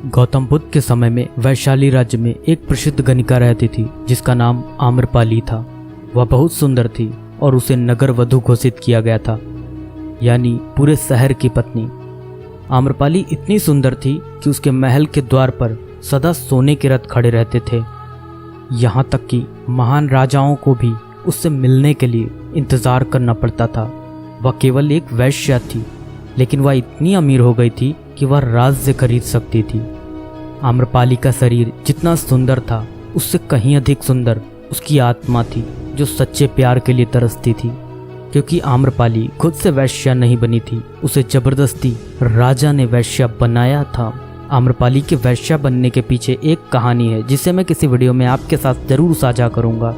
गौतम बुद्ध के समय में वैशाली राज्य में एक प्रसिद्ध गणिका रहती थी जिसका नाम आम्रपाली था। वह बहुत सुंदर थी और उसे नगर वधु घोषित किया गया था, यानी पूरे शहर की पत्नी। आम्रपाली इतनी सुंदर थी कि उसके महल के द्वार पर सदा सोने के रथ खड़े रहते थे। यहाँ तक कि महान राजाओं को भी उससे मिलने के लिए इंतजार करना पड़ता था। वह केवल एक वैश्या थी, लेकिन वह इतनी अमीर हो गई थी कि वह राज्य खरीद सकती थी। आम्रपाली का शरीर जितना सुंदर था, उससे कहीं अधिक सुंदर उसकी आत्मा थी, जो सच्चे प्यार के लिए तरसती थी। क्योंकि आम्रपाली खुद से वैश्या नहीं बनी थी, उसे जबरदस्ती राजा ने वैश्या बनाया था। आम्रपाली के वैश्या बनने के पीछे एक कहानी है, जिसे मैं किसी वीडियो में आपके साथ जरूर साझा करूंगा।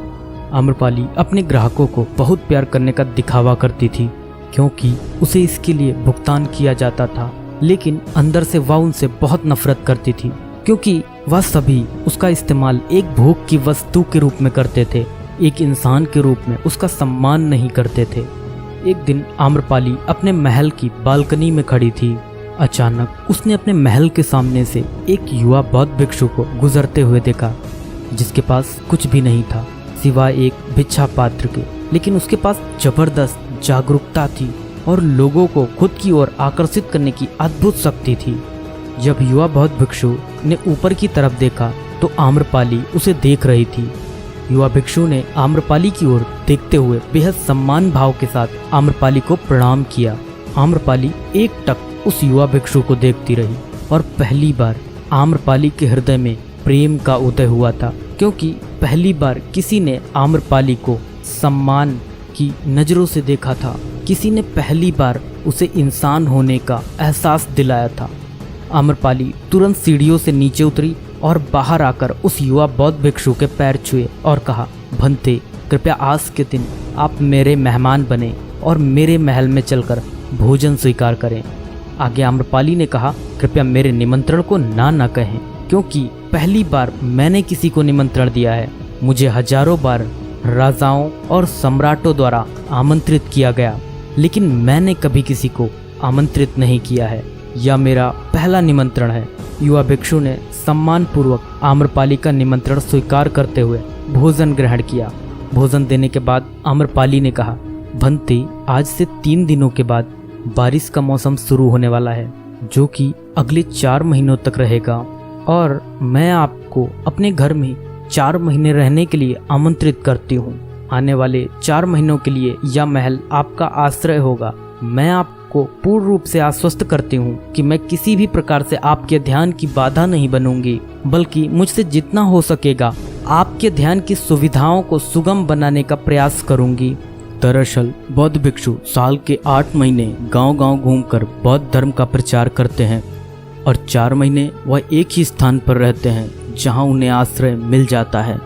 आम्रपाली अपने ग्राहकों को बहुत प्यार करने का दिखावा करती थी, क्योंकि उसे इसके लिए भुगतान किया जाता था, लेकिन अंदर से वह उनसे बहुत नफरत करती थी, क्योंकि वह सभी उसका इस्तेमाल एक भोग की वस्तु के रूप में करते थे, एक इंसान के रूप में उसका सम्मान नहीं करते थे। एक दिन आम्रपाली अपने महल की बालकनी में खड़ी थी। अचानक उसने अपने महल के सामने से एक युवा बौद्ध भिक्षु को गुजरते हुए देखा, जिसके पास कुछ भी नहीं था सिवाय एक भिक्षा पात्र के, लेकिन उसके पास जबरदस्त जागरूकता थी और लोगों को खुद की ओर आकर्षित करने की अद्भुत शक्ति थी। जब युवा बौद्ध भिक्षु ने ऊपर की तरफ देखा तो आम्रपाली उसे देख रही थी। युवा भिक्षु ने आम्रपाली की ओर देखते हुए बेहद सम्मान भाव के साथ आम्रपाली को प्रणाम किया। आम्रपाली एकटक उस युवा भिक्षु को देखती रही और पहली बार आम्रपाली के हृदय में प्रेम का उदय हुआ था, क्योंकि पहली बार किसी ने आम्रपाली को सम्मान की नज़रों से देखा था। किसी ने पहली बार उसे इंसान होने का एहसास दिलाया था। आम्रपाली तुरंत सीढ़ियों से नीचे उतरी और बाहर आकर उस युवा बौद्ध भिक्षु के पैर छुए और कहा, भंते, कृपया आज के दिन आप मेरे मेहमान बने और मेरे महल में चलकर भोजन स्वीकार करें। आगे आम्रपाली ने कहा, कृपया मेरे निमंत्रण को ना कहें, क्योंकि पहली बार मैंने किसी को निमंत्रण दिया है। मुझे हजारों बार राजाओं और सम्राटों द्वारा आमंत्रित किया गया, लेकिन मैंने कभी किसी को आमंत्रित नहीं किया है। यह मेरा पहला निमंत्रण है। युवा भिक्षु ने सम्मानपूर्वक आम्रपाली का निमंत्रण स्वीकार करते हुए भोजन ग्रहण किया। भोजन देने के बाद आम्रपाली ने कहा, भंते, आज से 3 दिनों के बाद बारिश का मौसम शुरू होने वाला है, जो कि अगले 4 महीनों तक रहेगा, और मैं आपको अपने घर में 4 महीने रहने के लिए आमंत्रित करती हूँ। आने वाले 4 महीनों के लिए यह महल आपका आश्रय होगा। मैं आपको पूर्ण रूप से आश्वस्त करती हूँ कि मैं किसी भी प्रकार से आपके ध्यान की बाधा नहीं बनूंगी, बल्कि मुझसे जितना हो सकेगा आपके ध्यान की सुविधाओं को सुगम बनाने का प्रयास करूंगी। दरअसल बौद्ध भिक्षु साल के 8 महीने गांव-गांव घूमकर बौद्ध धर्म का प्रचार करते हैं और 4 महीने वह एक ही स्थान पर रहते हैं जहां उन्हें आश्रय मिल जाता है।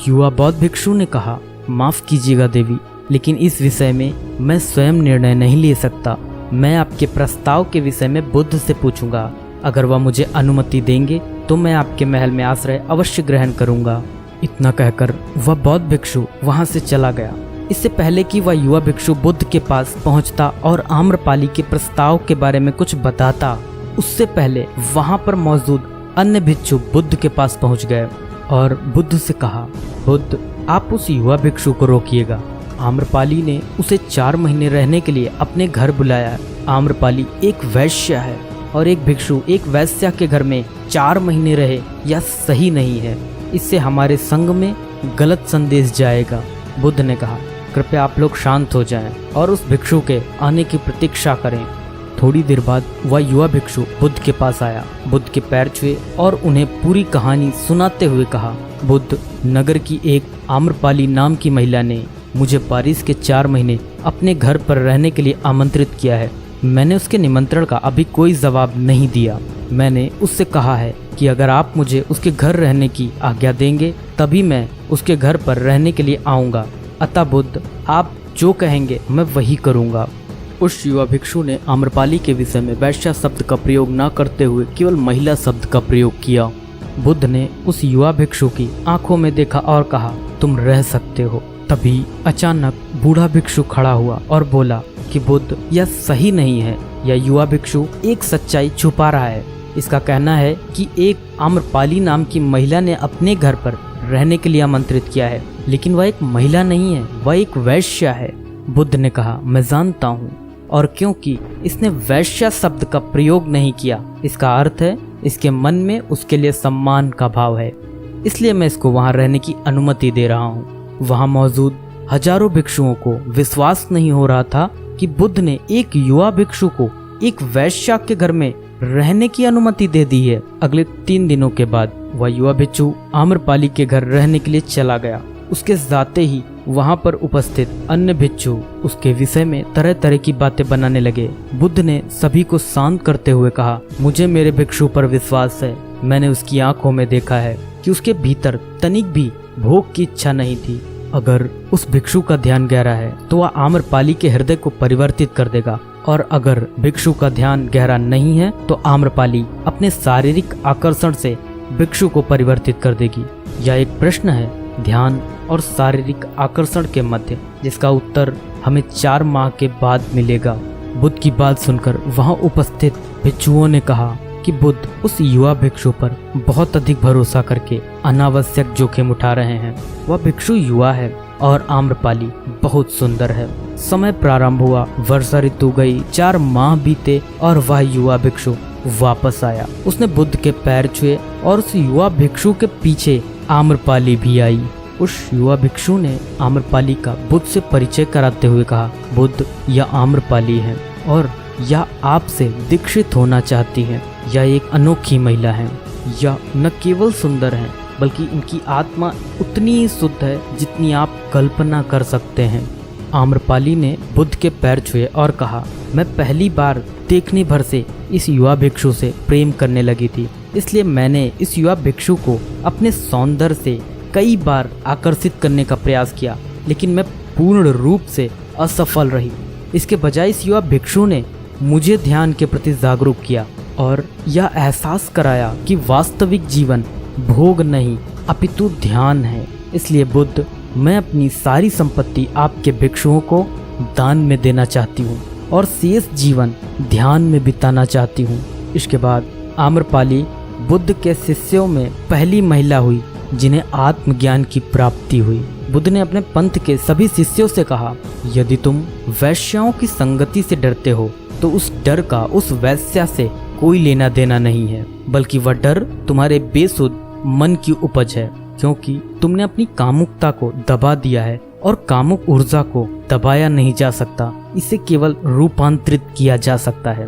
युवा बौद्ध भिक्षु ने कहा, माफ कीजिएगा देवी, लेकिन इस विषय में मैं स्वयं निर्णय नहीं ले सकता। मैं आपके प्रस्ताव के विषय में बुद्ध से पूछूंगा। अगर वह मुझे अनुमति देंगे तो मैं आपके महल में आश्रय अवश्य ग्रहण करूंगा। इतना कहकर वह बौद्ध भिक्षु वहां से चला गया। इससे पहले कि वह युवा भिक्षु बुद्ध के पास पहुंचता और आम्रपाली के प्रस्ताव के बारे में कुछ बताता, उससे पहले वहां पर मौजूद अन्य भिक्षु बुद्ध के पास पहुंच गए और बुद्ध से कहा, बुद्ध, आप उस युवा भिक्षु को रोकिएगा। आम्रपाली ने उसे 4 महीने रहने के लिए अपने घर बुलाया। आम्रपाली एक वैश्या है और एक भिक्षु एक वैश्या के घर में 4 महीने रहे, यह सही नहीं है। इससे हमारे संघ में गलत संदेश जाएगा। बुद्ध ने कहा, कृपया आप लोग शांत हो जाएं और उस भिक्षु के आने की प्रतीक्षा करें। थोड़ी देर बाद वह युवा भिक्षु बुद्ध के पास आया, बुद्ध के पैर छुए और उन्हें पूरी कहानी सुनाते हुए कहा, बुद्ध, नगर की एक आम्रपाली नाम की महिला ने मुझे बारिश के 4 महीने अपने घर पर रहने के लिए आमंत्रित किया है। मैंने उसके निमंत्रण का अभी कोई जवाब नहीं दिया। मैंने उससे कहा है कि अगर आप मुझे उसके घर रहने की आज्ञा देंगे तभी मैं उसके घर पर रहने के लिए आऊँगा। अतः बुद्ध, आप जो कहेंगे मैं वही करूँगा। उस युवा भिक्षु ने आम्रपाली के विषय में वैश्या शब्द का प्रयोग न करते हुए केवल महिला शब्द का प्रयोग किया। बुद्ध ने उस युवा भिक्षु की आंखों में देखा और कहा, तुम रह सकते हो। तभी अचानक बूढ़ा भिक्षु खड़ा हुआ और बोला कि बुद्ध, यह सही नहीं है। यह युवा भिक्षु एक सच्चाई छुपा रहा है। इसका कहना है कि एक आम्रपाली नाम की महिला ने अपने घर पर रहने के लिए आमंत्रित किया है, लेकिन वह एक महिला नहीं है, वह एक वैश्या है। बुद्ध ने कहा, मैं जानता हूँ, और क्योंकि इसने वैश्या शब्द का प्रयोग नहीं किया, इसका अर्थ है इसके मन में उसके लिए सम्मान का भाव है, इसलिए मैं इसको वहाँ रहने की अनुमति दे रहा हूँ। वहाँ मौजूद हजारों भिक्षुओं को विश्वास नहीं हो रहा था कि बुद्ध ने एक युवा भिक्षु को एक वैश्या के घर में रहने की अनुमति दे दी है। अगले 3 दिनों के बाद वह युवा भिक्षु आम्रपाली के घर रहने के लिए चला गया। उसके जाते ही वहां पर उपस्थित अन्य भिक्षु उसके विषय में तरह तरह की बातें बनाने लगे। बुद्ध ने सभी को शांत करते हुए कहा, मुझे मेरे भिक्षु पर विश्वास है। मैंने उसकी आंखों में देखा है कि उसके भीतर तनिक भी भोग की इच्छा नहीं थी। अगर उस भिक्षु का ध्यान गहरा है तो वह आम्रपाली के हृदय को परिवर्तित कर देगा, और अगर भिक्षु का ध्यान गहरा नहीं है तो आम्रपाली अपने शारीरिक आकर्षण से भिक्षु को परिवर्तित कर देगी। यह एक प्रश्न है ध्यान और शारीरिक आकर्षण के मध्य, जिसका उत्तर हमें 4 माह के बाद मिलेगा। बुद्ध की बात सुनकर वहां उपस्थित भिक्षुओं ने कहा कि बुद्ध उस युवा भिक्षु पर बहुत अधिक भरोसा करके अनावश्यक जोखिम उठा रहे हैं। वह भिक्षु युवा है और आम्रपाली बहुत सुंदर है। समय प्रारंभ हुआ, वर्षा ऋतु गई, 4 माह बीते और वह युवा भिक्षु वापस आया। उसने बुद्ध के पैर छुए और उस युवा भिक्षु के पीछे आम्रपाली भी आई। उस युवा भिक्षु ने आम्रपाली का बुद्ध से परिचय कराते हुए कहा, बुद्ध, यह आम्रपाली है और यह आपसे दीक्षित होना चाहती है। यह एक अनोखी महिला है। यह न केवल सुंदर है बल्कि इनकी आत्मा उतनी ही शुद्ध है जितनी आप कल्पना कर सकते हैं। आम्रपाली ने बुद्ध के पैर छुए और कहा, मैं पहली बार देखने भर से इस युवा भिक्षु से प्रेम करने लगी थी, इसलिए मैंने इस युवा भिक्षु को अपने सौंदर्य से कई बार आकर्षित करने का प्रयास किया, लेकिन मैं पूर्ण रूप से असफल रही। इसके बजाय इस युवा भिक्षु ने मुझे ध्यान के प्रति जागरूक किया और यह एहसास कराया कि वास्तविक जीवन भोग नहीं अपितु ध्यान है। इसलिए बुद्ध, मैं अपनी सारी संपत्ति आपके भिक्षुओं को दान में देना चाहती हूँ और शेष जीवन ध्यान में बिताना चाहती हूँ। इसके बाद आम्रपाली बुद्ध के शिष्यों में पहली महिला हुई जिन्हें आत्मज्ञान की प्राप्ति हुई। बुद्ध ने अपने पंथ के सभी शिष्यों से कहा, यदि तुम वैश्याओं की संगति से डरते हो तो उस डर का उस वैश्या से कोई लेना देना नहीं है, बल्कि वह डर तुम्हारे बेसुध मन की उपज है, क्योंकि तुमने अपनी कामुकता को दबा दिया है और कामुक ऊर्जा को दबाया नहीं जा सकता, इसे केवल रूपांतरित किया जा सकता है।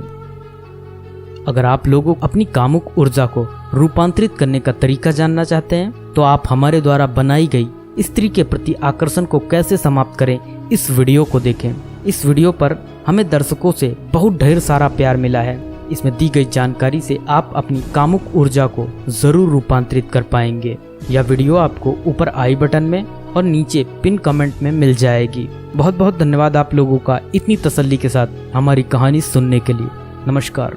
अगर आप लोगों अपनी कामुक ऊर्जा को रूपांतरित करने का तरीका जानना चाहते हैं तो आप हमारे द्वारा बनाई गई स्त्री के प्रति आकर्षण को कैसे समाप्त करें, इस वीडियो को देखें। इस वीडियो पर हमें दर्शकों से बहुत ढेर सारा प्यार मिला है। इसमें दी गई जानकारी से आप अपनी कामुक ऊर्जा को जरूर रूपांतरित कर पाएंगे। यह वीडियो आपको ऊपर आई बटन में और नीचे पिन कमेंट में मिल जाएगी। बहुत बहुत धन्यवाद आप लोगों का इतनी तसल्ली के साथ हमारी कहानी सुनने के लिए। नमस्कार।